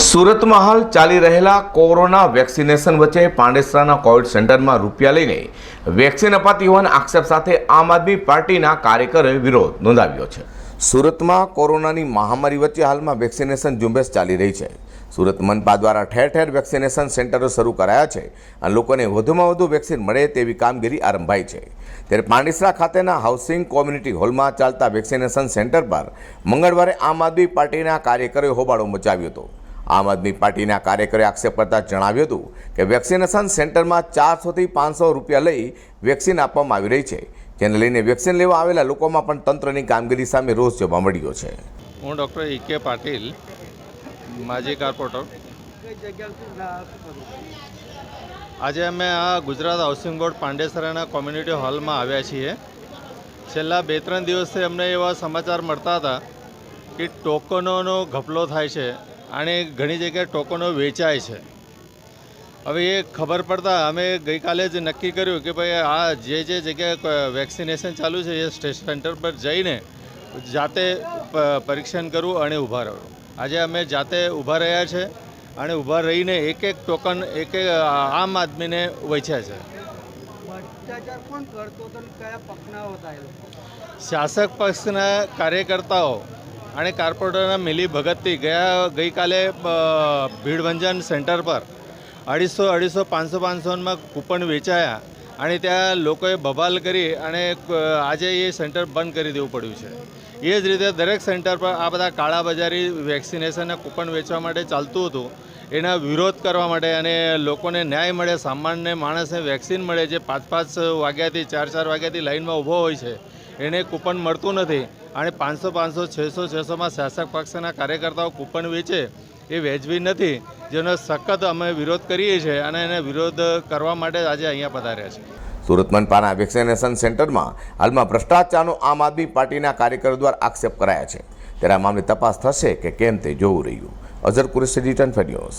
સુરત में हाल चाली रहेला कोरोना वेक्सिनेशन वच्चे પાંડેસરાના કોવિડ સેન્ટરમાં રૂપિયા લઈને વેક્સિન અપાતી હોવાના આક્ષેપ સાથે આમ આદમી પાર્ટીના કાર્યકરોએ વિરોધ નોંધાવ્યો છે। સુરતમાં કોરોનાની મહામારી વચ્ચે હાલમાં વેક્સિનેશન ઝુંબેશ ચાલી રહી છે। સુરત મનપા દ્વારા ઠેર ઠેર વેક્સિનેશન સેન્ટરો શરૂ કરાયા છે અને લોકોને વધુમાં વધુ વેક્સિન મળે તેવી કામગીરી આરંભાઈ છે। ત્યારે પાંડેસરા ખાતેના હાઉસિંગ કોમ્યુનિટી હોલમાં ચાલતા વેક્સિનેશન સેન્ટર પર મંગળવારે આમ આદમી પાર્ટીના કાર્યકરોએ હોબાળો મચાવ્યો હતો। આમ આદમી પાર્ટીના કાર્યકરોએ આક્ષેપ કરતા જણાવ્યું હતું કે વેક્સિનેશન સેન્ટરમાં 400 થી 500 રૂપિયા લઈ વેક્સિન આપવામાં આવી રહી છે, જેને લઈને વેક્સિન લેવા આવેલા લોકોમાં પણ તંત્રની કામગીરી સામે રોષ જોવા મળ્યો છે। હું ડૉક્ટર ઈ.કે. પાટીલ, માજી કોર્પોરેટર। આજે અમે આ ગુજરાત હાઉસિંગ બોર્ડ પાંડેસરાના કોમ્યુનિટી હોલમાં આવ્યા છીએ। છેલ્લા 2-3 દિવસથી અમને એવા સમાચાર મળતા હતા કે ટોકનોનો ઘપલો થાય છે અને ઘણી જગ્યાએ ટોકનો વેચાય છે। હવે એ ખબર પડતા અમે ગઈકાલે જ નક્કી કર્યું કે ભાઈ આ જે જગ્યાએ વેક્સિનેશન ચાલુ છે એ સેન્ટર પર જઈને જાતે પરીક્ષણ કરવું અને ઊભા રહેવું। આજે અમે જાતે ઊભા રહ્યા છે અને ઊભા રહીને એક ટોકન એક આમ આદમીને વેચ્યા છે। શાસક પક્ષના કાર્યકર્તાઓ અને કોર્પોરેટરના મિલી ભગતથી ગઈકાલે ભીડભંજન સેન્ટર પર 250, 500માં કૂપન વેચાયા અને ત્યાં લોકોએ બબાલ કરી અને આજે એ સેન્ટર બંધ કરી દેવું પડ્યું છે। એ જ રીતે દરેક સેન્ટર પર આ બધા કાળાબજારી વેક્સિનેશનના કૂપન વેચવા માટે ચાલતું હતું, એના વિરોધ કરવા માટે અને લોકોને ન્યાય મળે, સામાન્ય માણસને વેક્સિન મળે, જે 5-5 વાગ્યાથી 4-4 વાગ્યાથી લાઇનમાં ઊભો હોય છે એને કૂપન મળતું નથી અને 500, 600માં શાસક પક્ષના કાર્યકર્તાઓ કૂપન વેચે એ વ્યાજબી નથી, જેનો સખત અમે વિરોધ કરીએ છીએ અને એને વિરોધ કરવા માટે આજે અહીંયા પધાર્યા છે। સુરત મનપાના વેક્સિનેશન સેન્ટરમાં હાલમાં ભ્રષ્ટાચારનો આમ આદમી પાર્ટીના કાર્યકરો દ્વારા આક્ષેપ કરાયા છે, ત્યારે આ મામલે તપાસ થશે કે કેમ તે જોવું રહ્યું। Azhar Qureshi, return news.